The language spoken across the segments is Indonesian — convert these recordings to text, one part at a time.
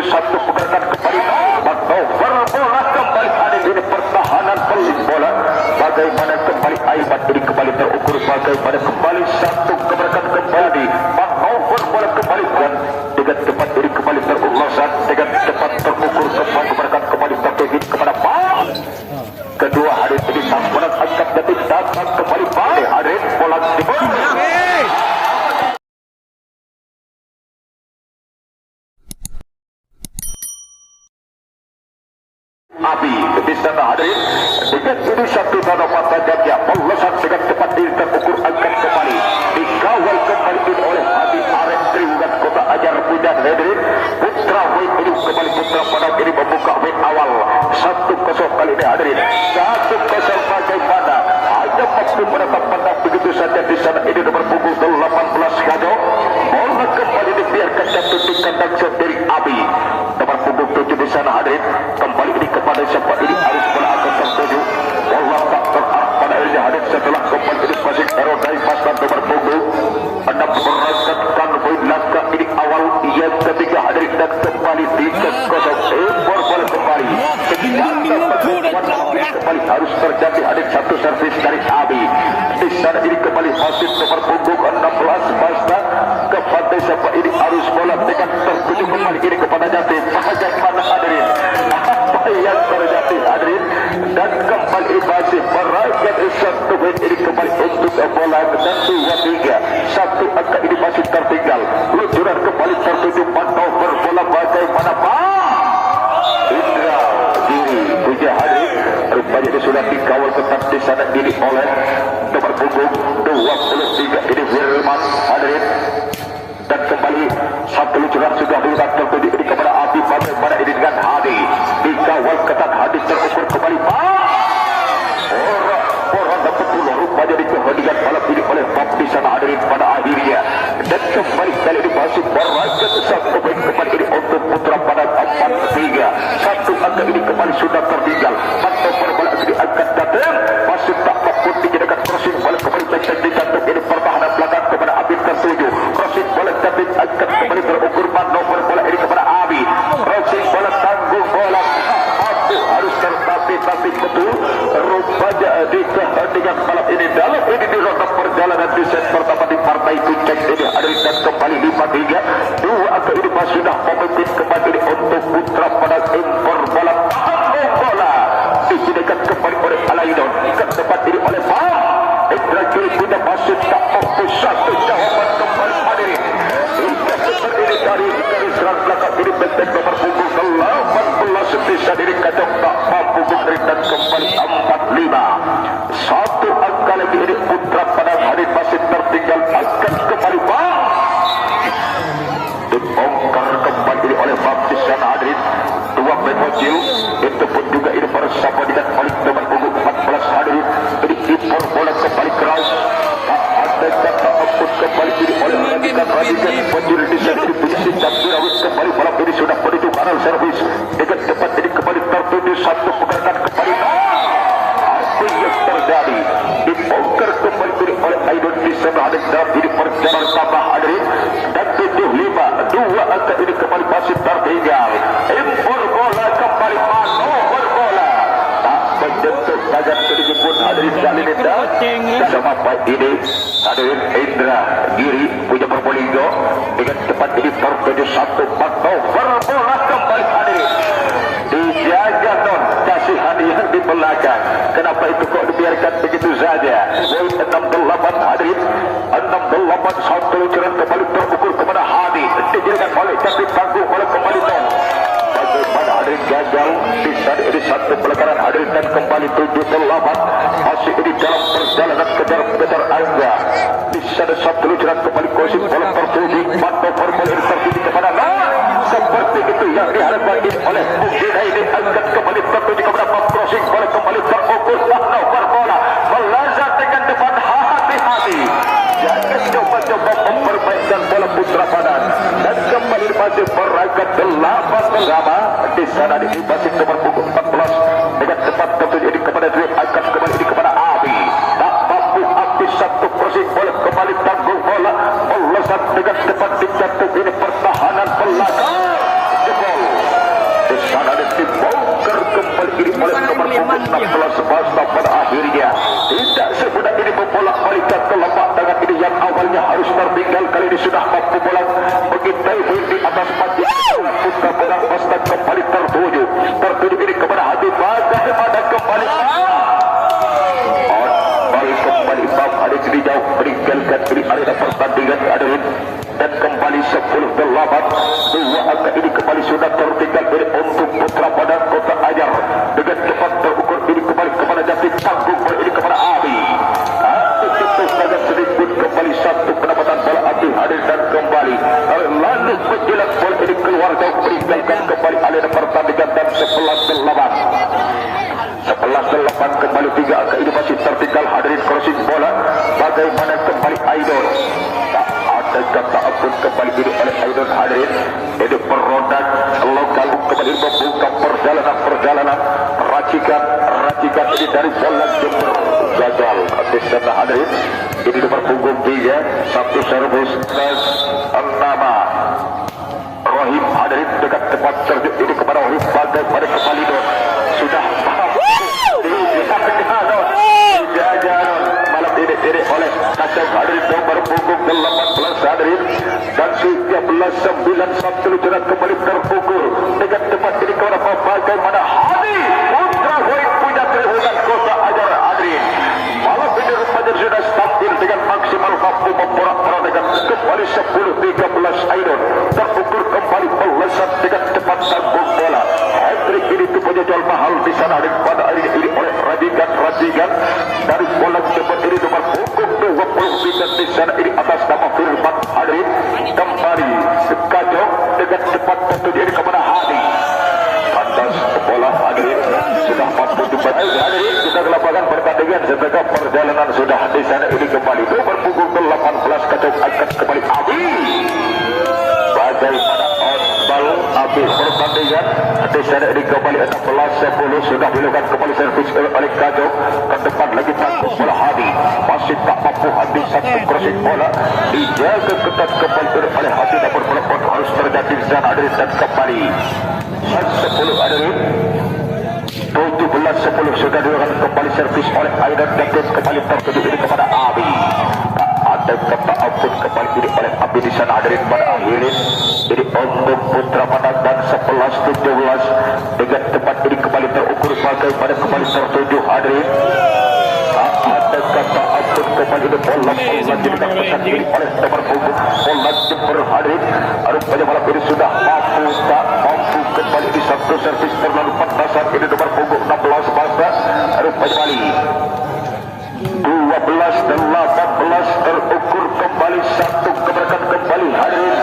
satu pergerakan kembali manuver bola kembali ada di pertahanan pelik bola. Bagaimana kembali Aiman ini kembali terukur, bagaimana kembali satu pergerakan kembali manuver bola kembali dengan cepat ini kembali terurusan dengan cepat terukur kembali pergerakan kembali tertuju kepada Pak. Kedua hari ini sampuran angkat detik datang kembali Pak. Hari bola di Abi di sana hadirin dengan ini satu tanda mata jaga melesat dengan cepat diri terukur angkat kembali dikawal kembali oleh Abi Arif Triwulan Kota Ajar Budan hadirin putra win ini kembali putra pada ini membuka win awal 1-0 kali ini hadirin 1-0 bagaimana hanya mampu menetap pada begitu saja di sana ini nomor punggung 18 Kado bola kembali dibiarkan jatuh di kandang sendiri Abi nomor punggung 7 di sana hadirin kembali ini kepada siapa ini harus bola akan tertuju bola tak terarah pada akhirnya hadir setelah kembali ini masih error dari pasangan nomor punggung 6 merangkatkan poin langkah ini awal yang ketiga hadirin dan kembali 3-0 impor bola kembali kembali harus terjadi hadir satu servis dari Abi di sana ini kembali masih nomor punggung 16 Basta kepada siapa ini harus bola dengan tertuju kembali ini kepada Jatim bagaimana hadirin apa yang terjadi hadirin dan kembali masih meraihkan satu poin ini kembali untuk bola dan 2-3 satu angka ini masih tertinggal luncuran kembali tertuju manuver bola bagaimana Pak Indra Giri puja hadirin rupanya ini sudah dikawal tetap di sana ini oleh nomor punggung 23 ini Firman hadirin dan kembali satu luncuran sudah diulang tertuju ini kepada Abi bagaimana ini dengan Hadi dikawal ketat Hadi terukur kembali orang dapat pulau rupanya dikehadiran malam ini oleh Bob di sana hadirin pada akhirnya dan kembali kali ini masih meraihkan satu poin kembali ini untuk putra pada 4-3 satu angka ini kembali sudah tertinggal atau bola ini angkat datang masih tak mampu dijadikan crossing bola kembali baik di jantung ini pertahanan belakang kepada Abi tertuju crossing bola cantik angkat kembali terukur manuver bola ini kepada Abi crossing bola tanggung bola Abi harus tertatih betul rupanya di kehadiran malam ini dalam ini di ronde perjalanan di set pertama di partai kucing ini hadirin dan kembali 5-3 dua angka ini masih sudah memimpin kembali ini untuk putra pada impor bola tanggung bola disediakan kembali oleh Alaidon ke depan ini oleh Pak Indra Giri punya masih tak mampu satu jawaban kembali hadirin hingga seperti ini dari garis serang belakang ini benteng nomor punggung 18 bisa diri kacau tak mampu memberikan kembali 4-5 satu angka lagi ini putra pada hadirin masih tertinggal akan kembali Pak dibongkar kembali ini oleh Baptis dan hadirin dua pemocil itu pun juga ini bersama dengan oleh nomor punggung 14 hadirin ini impor bola kembali keras tak ada kata ampun kembali ini oleh radikan pocil di sini posisi Jambirawit kembali malam ini sudah menuju kanal servis dengan cepat ini kembali tertuju satu pergerakan kembali apa yang terjadi dibongkar kembali ini oleh Aidon di sana hadir dalam ini perjalanan tambah hadirin dan 75 dua angka ini kembali masih tertinggal impor bola kembali manuver bola tak menyentuh bagian sedikit pun hadirin kali ini sama Pak ini hadirin Indra Giri punya Probolinggo dengan cepat ini tertuju satu manuver bola kembali hadirin dijaga non kasih hadiah di belakang kenapa itu kok dibiarkan begitu saja poin 68 hadirin 68 satu luncuran kembali terukur kepada Hadi dijadikan oleh cantik tanggung oleh kembali non bagaimana hadirin gagal di saat ini satu pelanggaran hadirin dan kembali 78 masih ini dalam perjalanan kejar angka di sana satu luncuran kembali kosip bola tertuju manuver bola ini tertuju kepada non seperti itu yang diharapkan oleh Mungkin ini angkat kembali tertuju kepada Bob crossing bola kembali terukur manuver bola melazat dengan depan hati-hati jangan coba-coba memperbaikkan bola putra padan dan kembali masih meraihkan 8 bersama di sana di masih nomor punggung 14 dengan cepat tertuju ini kepada Dwi angkat kembali ini kepada Abi tak mampu habis satu crossing bola kembali tanggung bola melesat dengan cepat di jantung ini pertahanan belakang jebol kembalinya harus tertinggal. Kali ini sudah mampu bola mengintai di atas mati. Putra pedang Mustang kembali tertuju ini kepada hati. Bagaimana kembali balik kembali Imam Haris dijauh meninggalkan di arena pertandingan hadirin. Dan kembali 10-8 dua angka ini kembali sudah tertinggal dari untuk Putra Padang Kota Anyar dengan cepat terukur ini kembali kepada Jati Tanggung ini kepada Abi. Itu sangat sedikit kembali satu pendapatan bola Abi hadir dan kembali lalu menjelang bola ini keluar jauh meninggalkan kembali arena pertandingan dan 11-8 kembali 3 angka ini masih tertinggal hadirin crossing bola. Bagaimana kembali Aidon ada kata ampun kembali ini oleh Aidon hadirin. Ini perondan lokal kembali membuka perjalanan racikan ini dari bola Jember gagal atas data hadirin. Ini nomor punggung 3 satu servis nama Rohim hadirin dekat tempat servis ini kepada Rohim bagaimana kembali Don sudah malam ini oleh kacau hadirin nomor punggung 18 hadirin dan 13-9 lucuran kembali terpukul dengan tempat ini kepada bagaimana Hadi Putra Hoik punya trihutan Kota Anyar hadirin. Malam ini rupanya sudah stabil dengan maksimal mampu memporak-porak dengan kembali 10-13 Aidon terpukul kembali melesat dengan cepat sambung bola. Hendrik ini itu punya jual mahal di sana dan pada hari ini oleh rajikan dari bola cepat ini nomor punggung 20 di sana ini atas nama Firman hadirin kembali kacau dengan cepat tentu ini kepada Hadi atas bola hadirin sudah mampu dibaca hadirin kita ke lapangan pertandingan setelah perjalanan sudah di sana ini kembali nomor punggung 18 kacau angkat kembali Abi bagaimana outball Abi pertandingan di sana ini kembali 16-10 sudah dilakukan kembali servis oleh kacau ke depan lagi tangguh bola Hadi masih tak mampu Hadi satu crossing bola dijaga ketat kembali oleh Hadi dan bola pun harus terjadi di sana hadirin dan kembali 10 hadirin 17-10 sudah dilakukan kembali servis oleh Aidan dan kembali tertuju ini kepada Abi. Ada kata ampun kembali ini oleh Abi di sana hadirin pada akhirnya jadi untuk Putra Padang dan 11-17 dengan tempat ini kembali terukur bagaimana kembali tertuju hadirin. Ada kata ampun kembali ini bola jadikan pesan ini oleh nomor punggung bola Jember hadirin. Rupanya malam ini sudah mampu kembali di satu servis terlalu petasan ini nomor punggung 16 masa rupanya kembali 12 dan 18 terukur kembali satu keberkan kembali hadirin.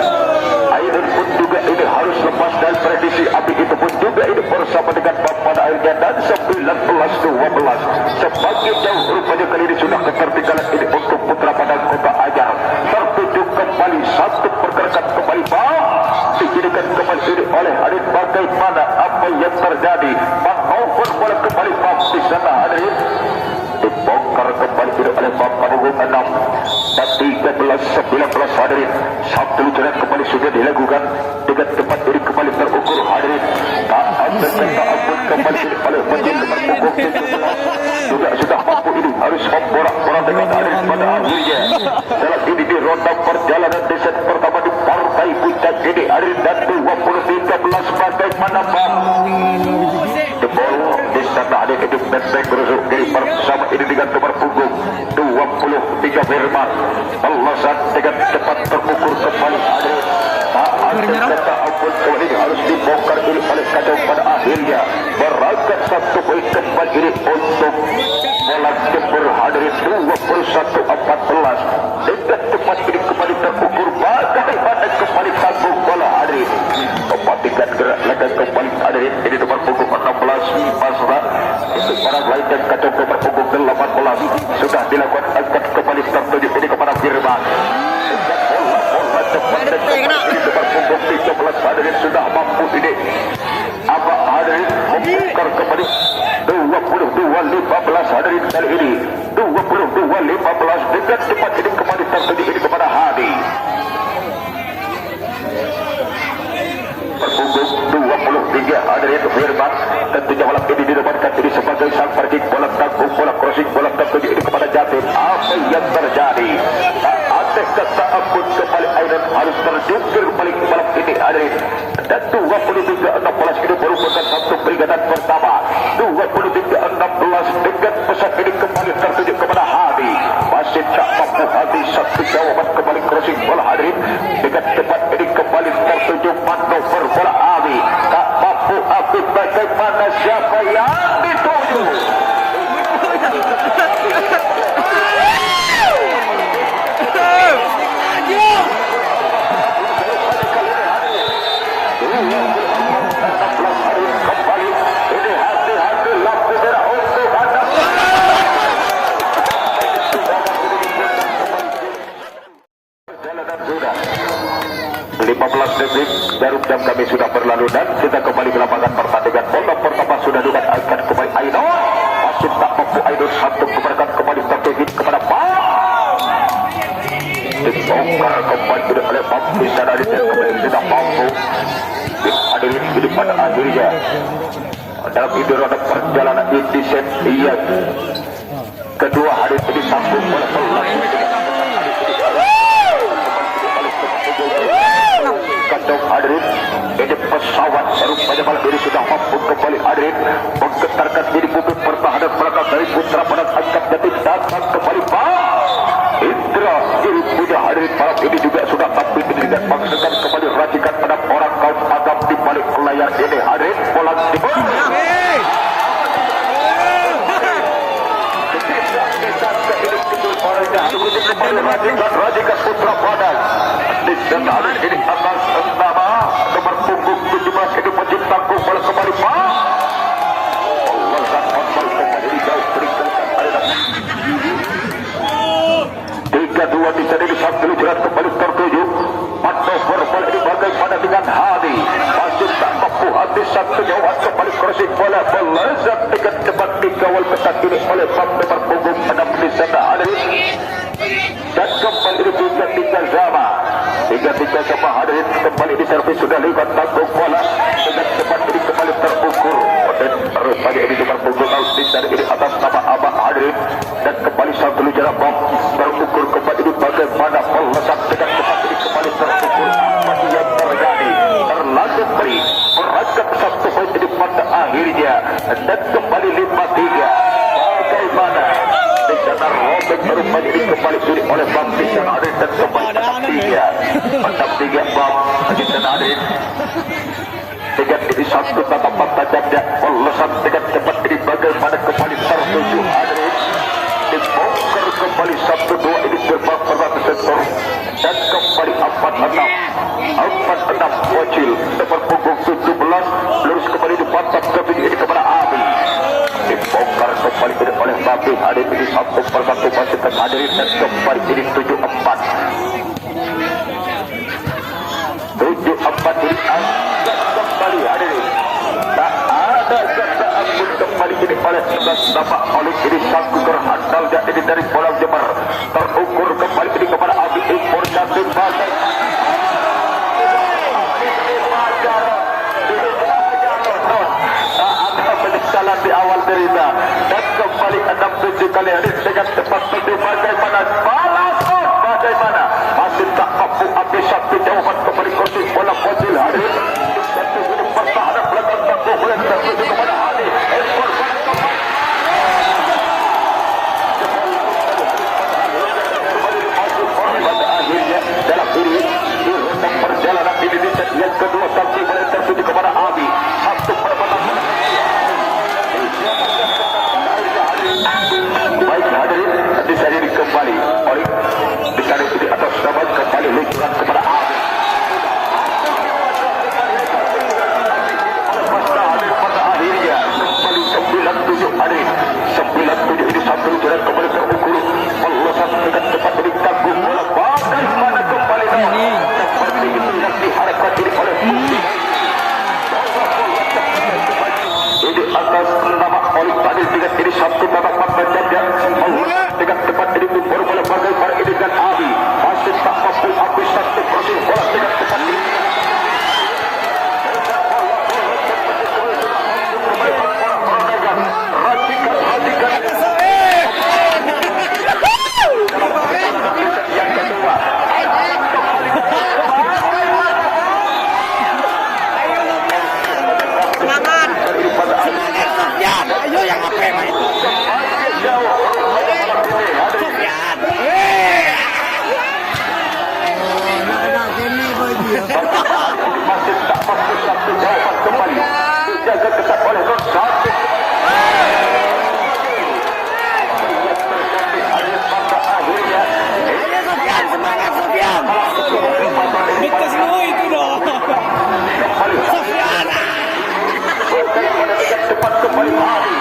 Aidon pun juga ini harus lepas dari prediksi Abi itu pun juga ini bersama dengan pada akhirnya dan 19-12 sebagai jauh rupanya kali ini sudah ketertinggalan ini untuk Putra Padang Kota Anyar tertuju kembali satu pergerakan kembali dijadikan kembali ini oleh hadirin bagaimana apa yang terjadi manuver bola kembali di sana hadirin dibongkar kembali oleh Bapak Punggung 6 dan 13-19 hadirin satu lucuran kembali sudah dilakukan dengan tempat ini kembali terukur hadirin tak ada kata ampun kembali oleh Majid nomor punggung 17 juga sudah mampu ini harus memporak-porak dengan hadirin pada akhirnya dalam ini di ronda perjalanan di set pertama di partai puncak ini hadirin dan 20-13 bagaimana Bang Debol di sana hadir di benteng berusuk kiri bersama ini dengan nomor punggung 23 Firman melesat dengan cepat terpukul kembali hadir tak ada kata ampun kembali ini harus dibongkar ini oleh kacau pada akhirnya berangkat satu poin kembali ini untuk bola Jember hadirin 21-14 dengan tempat ini kembali terukur bagaimana kembali sambung bola hadirin mematikan gerak laga kembali hadirin ini nomor punggung 16 Masra untuk orang lain dan kacau nomor punggung 18 sudah dilakukan angkat kembali tertuju ini kepada Firman bola cepat dan kembali nomor punggung 13 hadirin sudah mampu ini apa hadirin membongkar kembali 22-15 hadirin kali ini 22-15 dengan cepat ini kembali tertuju ini kepada Hadi berpunggung 23 hadirin Firman tentunya malam ini didapatkan ini sebagai sang parkir bola tanggung bola crossing bola tertuju ini kepada Jatim apa yang terjadi tak ada kata ampun kembali Aidan harus terjungkir balik malam ini hadirin. Dan 23-16 ini merupakan satu peringatan pertama. 23-16 dengan pesan ini kembali tertuju kepada Hadi. Masih tak mampu Hadi satu jawaban kembali crossing bola hadirin. Dengan cepat ini kembali tertuju manuver bola Abi. Tak mampu Abi, bagaimana siapa yang dituju? Detik jarum jam kami sudah berlalu dan kita kembali ke lapangan pertandingan. Bola pertama sudah akan kembali Aidon. Masih tak mampu Aidon satu keberkan kembali tertuju kepada Pak. Dibongkar kembali oleh Pak di sana dan kembali sudah mampu dihadirin di pada akhirnya dalam ide roda perjalanan di set iya kedua hari ini sambung oleh pelan. Kandung hadirin, ini pesawat serupanya malam ini sudah mampu kembali hadirin menggetarkan diri bumi pertahanan belakang dari putra pada angkat jatim datang kembali Pak Indra diri punya hadirin malam ini juga sudah tampil dengan maksudkan kembali racikan pada orang kaum agam di balik layar ini hadirin bola di racikan putra padang di sana ini atas nama nomor punggung 17 ini penciptaku bola kembali Pak Allah dan Allah kembali jauh berikan arena 3-2 di sana ini sambil jerat kembali tertuju manuver bola ini bagaimana dengan Hadi masih tak mampu Hadi satu jauhan kembali crossing bola melezat dengan cepat dikawal ketat ini oleh Pak nomor punggung 6 di sana dan kembali tiga Zama hadirin kembali di servis sudah lewat tanggung bola dengan cepat ini kembali terukur dan rupanya ini nomor punggung Al-Nisar ini atas nama Abah hadirin dan kembali satu jarak bom terukur kembali ini bagaimana melesat dengan cepat ini kembali terukur apa yang terjadi terlalu beri berangkat satu poin ini pada akhirnya dan kembali 5-3 bagaimana di sana robek berupaya ini kembali diri oleh Bang di sana hadirin dan kembali menang 3 Bang di sana hadirin dengan ini satu tatapan tajamnya melesat dengan cepat ini bagaimana kembali tertuju hadirin dibongkar kembali 1-2 ini gerbang pertama sektor dan kembali 4-6 bocil nomor punggung 17 lurus kembali dipantap ke ini kepada Abi dibongkar kembali oleh Babi hadirin ini satu persatu masih terhadirin dan kembali ini 7-4 ini angkat kembali hadirin tak ada kata ampun kembali ini oleh 11 nama oleh ini sangku gerhandal dan ini dari bola Jember terukur kembali ini kepada Abi impor cantik pasar penyesalan di awal derita dan kembali 6-7 kali hadis dengan cepat tuju bagaimana balas bagaimana masih tak mampu habis satu jawaban kembali kursi bola bocil hadis satu ini pertahanan belakang tangguh boleh tertuju kepada Hadi ekor pada akhirnya dalam diri di rentang perjalanan ini di set yang kedua kali boleh tertuju kepada Abi satu perempuan baik hadirin disadari kembali oleh dikali di atas dapat kembali luncuran kepada Abi pada akhirnya masih tak mampu satu jawaban kembali dijaga ketat oleh Rosati. Semangat Sofian. Kita semua itu dong. Sofian. Cepat kembali hari.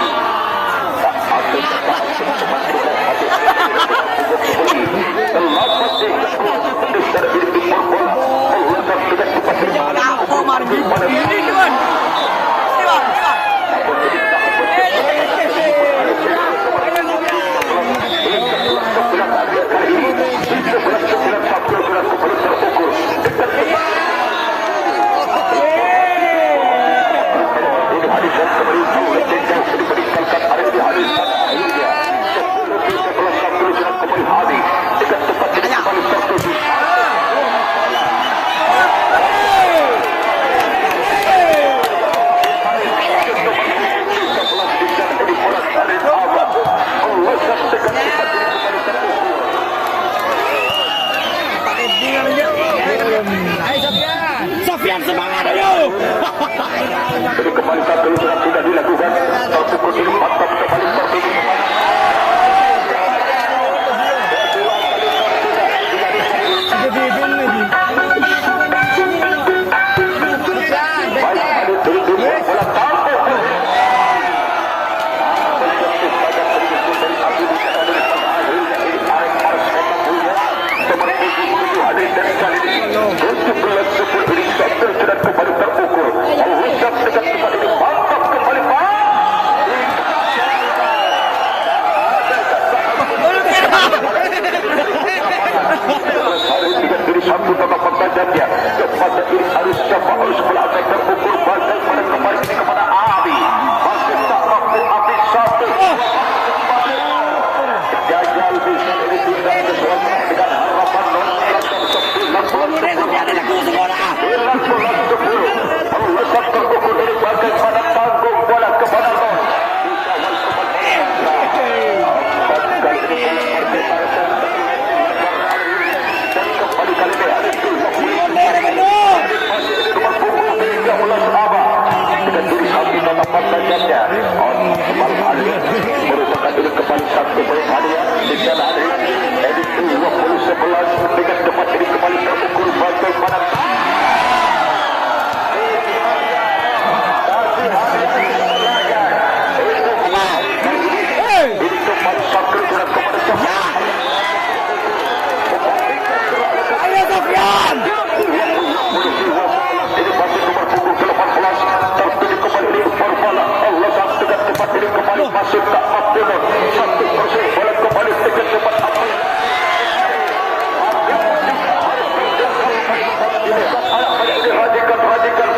Sofian semangat ayo. Jadi kembali satu sudah dilakukan. Terpukul ini mantap kembali terpukul. Satu tetap pertanyaannya kepada ini harus siapa harus melatih terukur bagaimana kembali ini kepada Abi masih tak mampu Abi satu gagal bisa ini tidak sesuai dengan harapan Perlesan terukur ini bagaimana tanggung bola kepada non merupakan ini kembali satu berhadiah di sana ada edisi 2011 dengan tempat ini kembali terukur bagaimana ini kembali satu dengan kepada Sofian. Ayo Sofian. Ini masih nomor punggung ke-18 tertuju kembali ini Farfala Allah satu dengan tempat ini kembali masih tak mampu 1% bola kembali dengan tempat apa ini radikan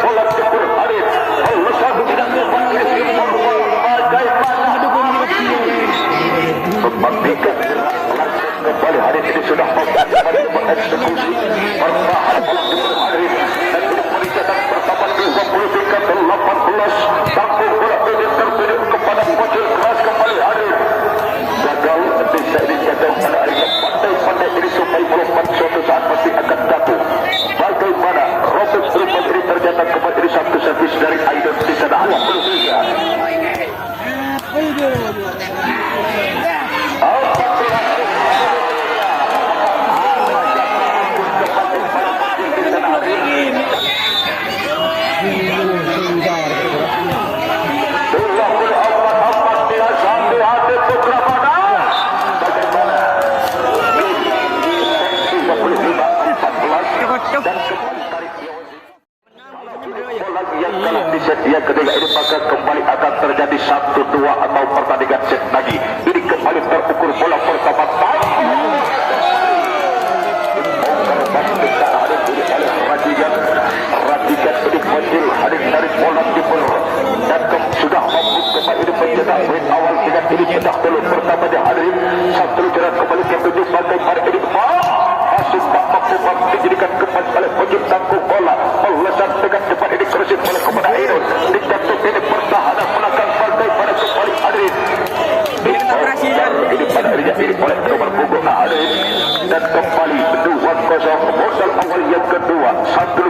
bola tempur Arif Allah satu dengan tempat ini Farfala bagaimana membuktikan kembali hari ini sudah kembali mengeksekusi pertahanan Arif dan pencetak pertama di 2018 tampil bola ini tertuju kepada bocil keras kembali Arif gagal bisa ini gagal pada hari pandai-pandai ini supaya melompat suatu saat pasti akan jatuh bagaimana Robert Stripan ini tercatat kembali ini satu servis dari Aidon di sana 24 dan lagi yang kalah di set yang ketiga ini maka kembali akan terjadi 1-2 atau pertandingan set lagi. Ini kembali terukur bola pertama Radikan ini kecil hadir dari bola timur dan sudah mampu kembali ini mencetak poin awal dengan ini cetak dulu pertama di hadir satu jalan kembali ketujuh bagaimana ini masuk tak mampu dijadikan kembali oleh penyetak tanggung bola melesat dengan cepat ini kerusit bola kepada Aidon dijatuh ini pertahanan menangkan bagaimana kembali hadir ini pada akhirnya ini oleh nomor punggung hadir dan kembali 2-0 modal awal yang kedua satu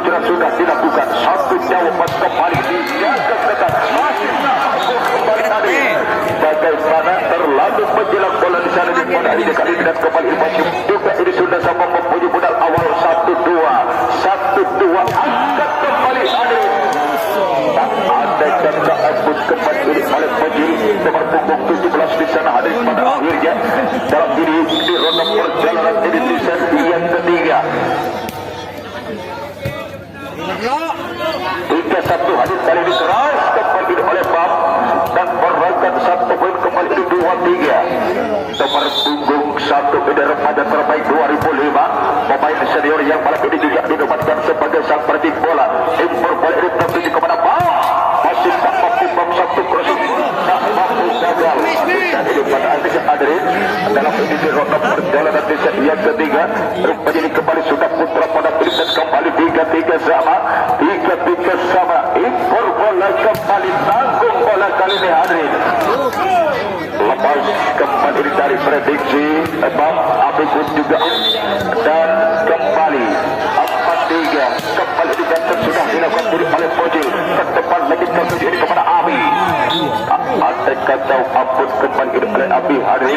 kali dan kembali masuk juga ini sudah sama mempunyai modal awal 1-2 angkat kembali Adri. Ada jangka ambut kembali ini oleh Fajil nomor punggung 17 di sana Adri pada akhirnya dalam diri di ronde perjalanan ini di sesi yang ketiga. 3-1 Hadid kali ini keras kembali oleh Bam dan perangkat 1 poin kembali ini 2-3 nomor punggung 1 ini remaja terbaik 2005 pemain senior yang malam ini juga dinobatkan sebagai sang pertik bola impor bola ini tertuju kepada Bam masih tak mampu Bam 1 crossing tak mampu gagal dan ini pada akhirnya Adri dalam ini di ronde perjalanan di sesi yang ketiga rupanya ini kembali sudah putra pada pilih dan kembali 3-3 sama impor bola kembali tanggung bola kali ini Adri lepas kembali dari prediksi Bang Abikun juga dan kembali 4-3 kembali digantung sudah dilakukan diri oleh Fojil ke depan lagi tertuju ini kepada Abi ada kacau ampun kembali ini oleh Abi Adri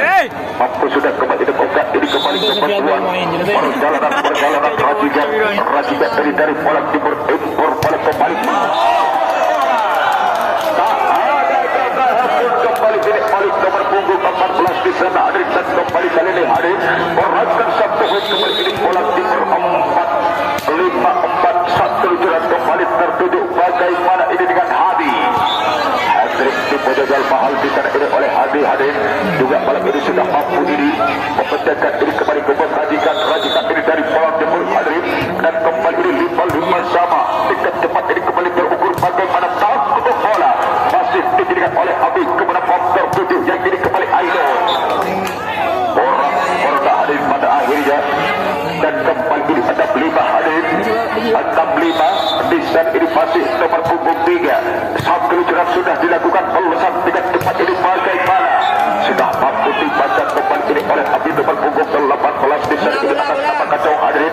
mampu sudah kembali dibuka ini kembali ke bantuan perjalanan rajikan dari bola timur impor bola kembali kembali ini oleh nomor punggung 14 di sana Adri dan kembali kali ini Adri perhatikan 1 poin kembali ini bola timur 4-5-4-1 luncuran kembali tertuju bagaimana ini dengan Hadi Adri dipojokkan mahal di sana ini oleh Hadi juga malam ini sudah mampu ini memecahkan ini kembali ke rajikan ini dari bola timur Adri dan kembali ini 5-5 sama dekat cepat ini kembali terukur bagaimana takut bola masih didirikan oleh Abi kepada pom tertuju yang ini kembali Aido orang Hadir pada akhirnya dan kembali ini ada 5 Hadir 6-5 di set ini masih nomor punggung 3 satu luncuran sudah dilakukan peluasan dengan cepat ini bagaimana sudah mampu dibaca kembali ini oleh Abi nomor punggung 18 di set ini atas nama kacau Hadir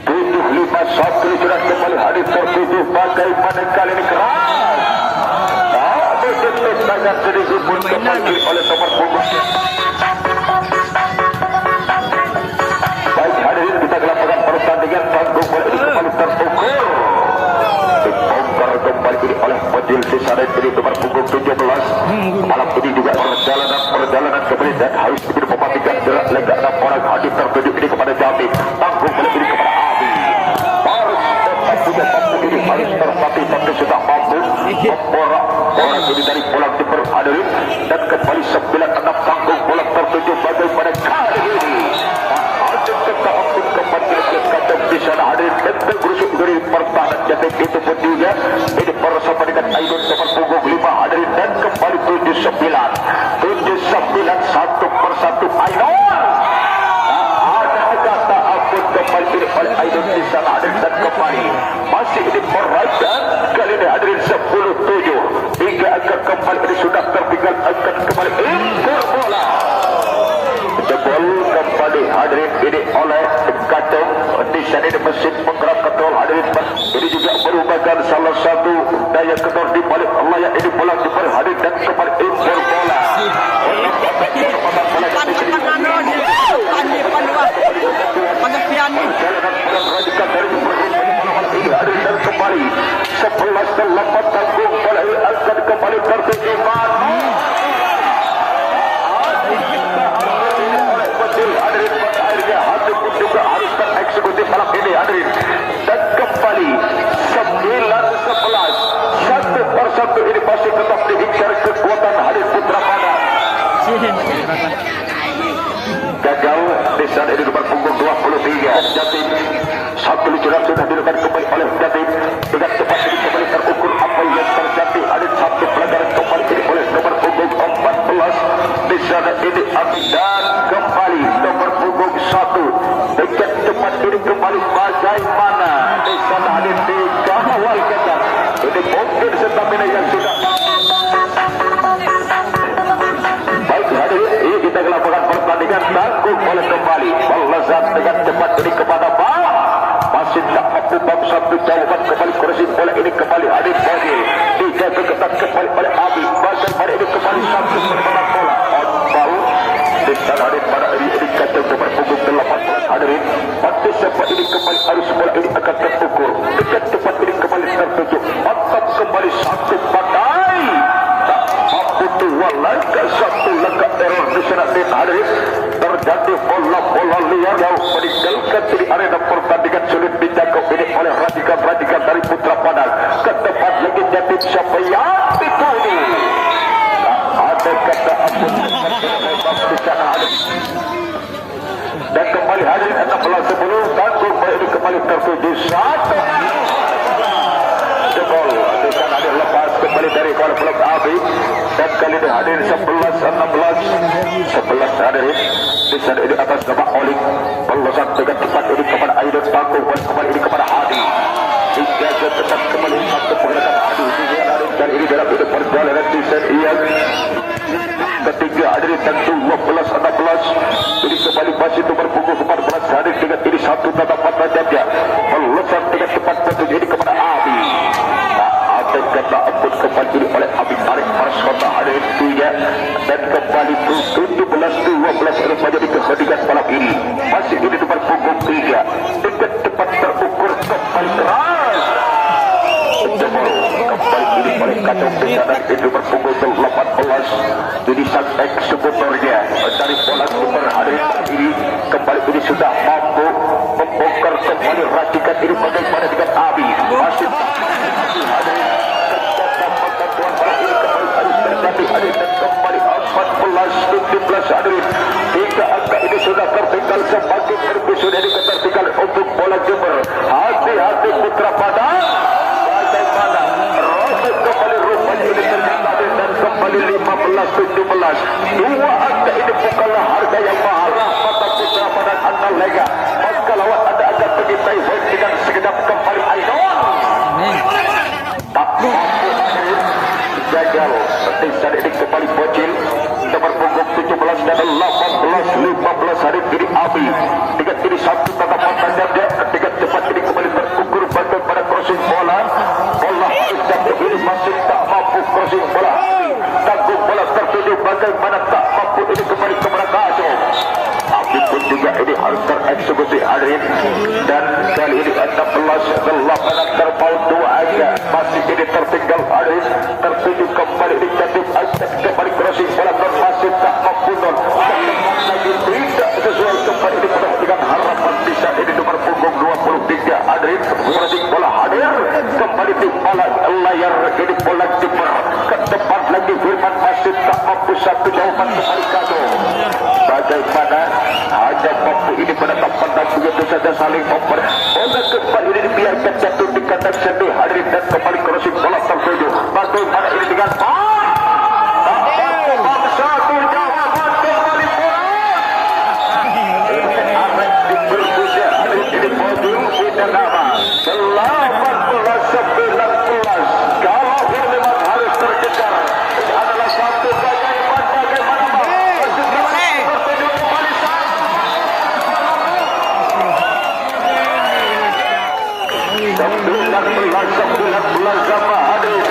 7-5 satu luncuran kembali Hadir tertuju bagaimana kali ini keras betul sangat sedikit pun kembali oleh nomor punggung baik hadirin kita lakukan pertandingan tanggung bola ini kembali terukur dibongkar kembali ini oleh Fadil di sana ini nomor punggung 17 malam ini juga perjalanan kembali dan harus begitu mematikan gerak lega 6 orang Hadir tertuju ini kepada Jamil tanggung bola ini kepada Abi harus sudah mampu ini harus terpati tapi sudah mampu memborak orang ini dari bola timur Hadirin dan kembali 9-6 tanggung bola tertuju bagaimana kali ini ada tetap ampun kembali kacau di sana Hadirin dan tergerusuk dari pertahanan Jatim itu pun juga ini bersama dengan Aidon nomor punggung 5 Hadirin dan kembali 7-9 satu persatu Aidon kembali ini oleh Aidon di sana Hadirin dan kembali masih ini perhatian kali ini Hadirin 10-7 hingga akan kembali ini sudah tertinggal akan kembali impor bola jebol kembali Hadirin ini oleh Kacung di sana ini mesin penggerak kontrol Hadirin ini juga merupakan salah satu daya kendor di balik layar ini bola super Hadirin dan kembali impor bola dan kembali 11-8 tanggung bola ini akan kembali tertuju Hadirin pada akhirnya hati pun juga harus tereksekutif malam ini Hadirin dan kembali 9-11 satu persatu ini masih tetap diincar kekuatan Hadirin Putra Pada gagal di saat ini nomor punggung 23 Jatim satu luncuran sudah dilakukan kembali oleh Jatim dengan cepat ini kembali terukur apa yang terjadi ada satu pelanggaran kembali ini oleh nomor punggung 14 di sana ini Abi dan kembali nomor punggung 1 dengan cepat ini kembali bagaimana di sana ada di kawal ketat ini mungkin stamina yang sudah baik hadirin ini kita lakukan pertandingan tanggung oleh kembali melezat dengan cepat ini kepada Bang masih tak mampu Bang satu jawaban kembali crossing bola ini kembali Adit Bagi 3 keketat kembali oleh Abi bagaimana ini kembali satu pertandingan bola hadirin pada ini kacau nomor punggung 18 hadirin. Pada siapa ini kembali arus bola ini akan terukur. Dekat tempat ini kembali tertuju. Mantap kembali satu pandai. Tak mampu dua langkah satu langkah error di sana hadirin. Terjadi bola liar yang meninggalkan di arena pertandingan sulit dijangkau ini oleh radikan dari Putra Padang. Ke depan lagi jadi siapa yang itu ini. Ada kata ampun di sana dan kembali hadirin 16 sebelum tanggung ini kembali tertuju satu jebol di sana ada lepas kembali dari gol blok Abi dan kali ini hadirin 11 hadirin di sana ini atas nama Olik pelosan dengan cepat ini kepada Aidon tanggung kembali ini kepada Hadi hingga tetap kembali satu pengenakan Hadi dan ini dalam hidup perjalanan di sana ketiga hadirin tentu 12-16 ini kembali masih nomor punggung 14 hadirin dengan ini satu tatapan rajanya melesat dengan cepat tentunya ini kepada Abi ada kata ampun kembali ini oleh Abi tarik Marskota hadirin 3 dan kembali 17-12 rupanya di kehadiran malam ini masih ini nomor punggung 3 dengan cepat terukur kembali keras kembali ini oleh kacau pesanan itu berpukul 18 jadi sang eksekutornya dari bola super hari ini kembali ini sudah mampu membongkar kembali racikan ini bagaimana dengan Abi masih ada kembali harus terjadi hari dan kembali 14-17 hadirin 3 angka ini sudah tertinggal semakin sudah tertinggal untuk bola Jember hati-hati Putra Padang bagaimana Rosek kembali rupanya ini terjadi dan kembali 15-17 dua angka ini bukanlah harga yang mahal mata Putra Padang anda lega maka lawan anda akan mencintai dengan sekedap kembali Aidon tak mampu gagal setelah ini kembali bocil nomor punggung 17 dan 18-15 hari ini Abi dengan ini satu tatapan tajamnya dengan cepat ini kembali terukur bagaimana crossing bola ini masih tak mampu crossing bola tanggung bola tertuju bagaimana tak mampu ini kembali kepada Kacau Abi pun juga ini harus tereksekusi hadirin dan kali ini 16-8 terpaut 2 aja masih ini tertinggal hadirin tertuju kembali ini jatuh kembali crossing bola dan masih tak mampu lagi tidak sesuai kembali ini penuh dengan harapan bisa ini nomor punggung 23 hadirin crossing bola hadir kembali di bola layar ini bola Jember ke depan lagi Firman masih tak mampu satu jawaban kembali Kado bagaimana hanya mampu ini penetapan dan begitu saja saling memper bola kembali ini dibiarkan jatuh di kandang sendiri hadirin dan kembali crossing bola tertuju bagaimana ini dengan tak mampu satu jawaban kembali bola arek diberpuja hadirin ini podium punya nama 18-19 kalau ini memang harus terkejar ini adalah satu bagaimana bulan sama hadir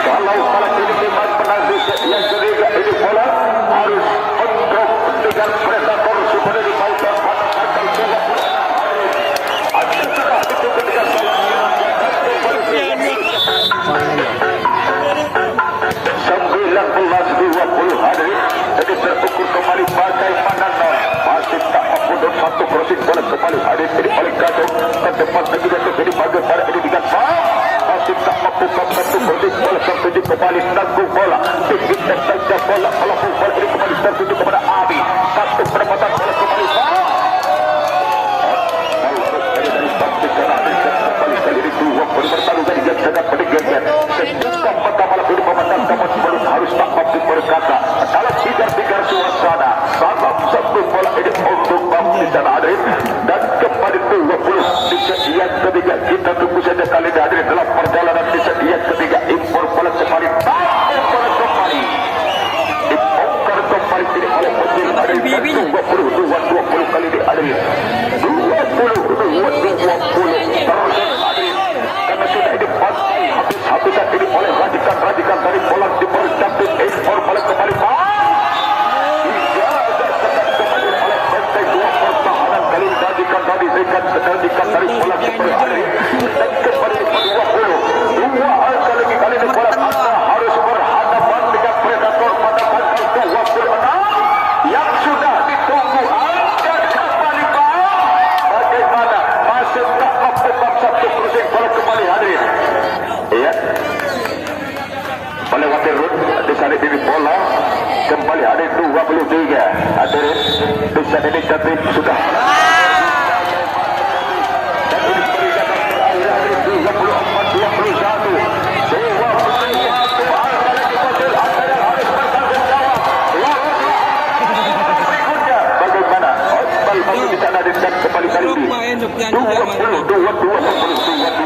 kalau para pemain penasih yang ketiga ini bola harus untuk dengan predator supaya dimainkan pada kaki bola ada sudah itu ketika bola 19-20 hadirin jadi terukur kembali bagaimana masih tak mampu dan satu crossing bola kembali hadir ini oleh Kacau ke depan lagi dan jadi bagaimana ini dengan masih tak mampu satu crossing bola tertuju kembali tanggung bola tinggi dan tajam bola pelapung bola ini kembali tertuju kepada Abi satu perempatan bola kembali dari pasti kerana kembali kali ini dua pertarungan yang sangat peninggian sejuta pertama ini memandang dapat belum harus tak mampu berkata kalau tiga suasana salam satu bola ini untuk mampu di sana hadirin dan kembali 20 di setiap ketiga kita tunggu saja kali ini hadirin dalam perjalanan di setiap ketiga impor bola kembali bola kembali dibongkar kembali ini oleh pemain hadirin 20 kali ini hadirin 20 terus hadirin karena sudah ini pasti habis-habisan ini oleh radikan dari bola dipercantik impor bola kembali ada 23. Hadirin bisa dinikmati sudah. Dan ini perjalanan berakhir hari 24, 21. Dewa Putri Soal lagi Fadil Antara harus bertanggung jawab. Berikutnya bagaimana? Osbal masih bisa hadirkan kembali kali ini. 22.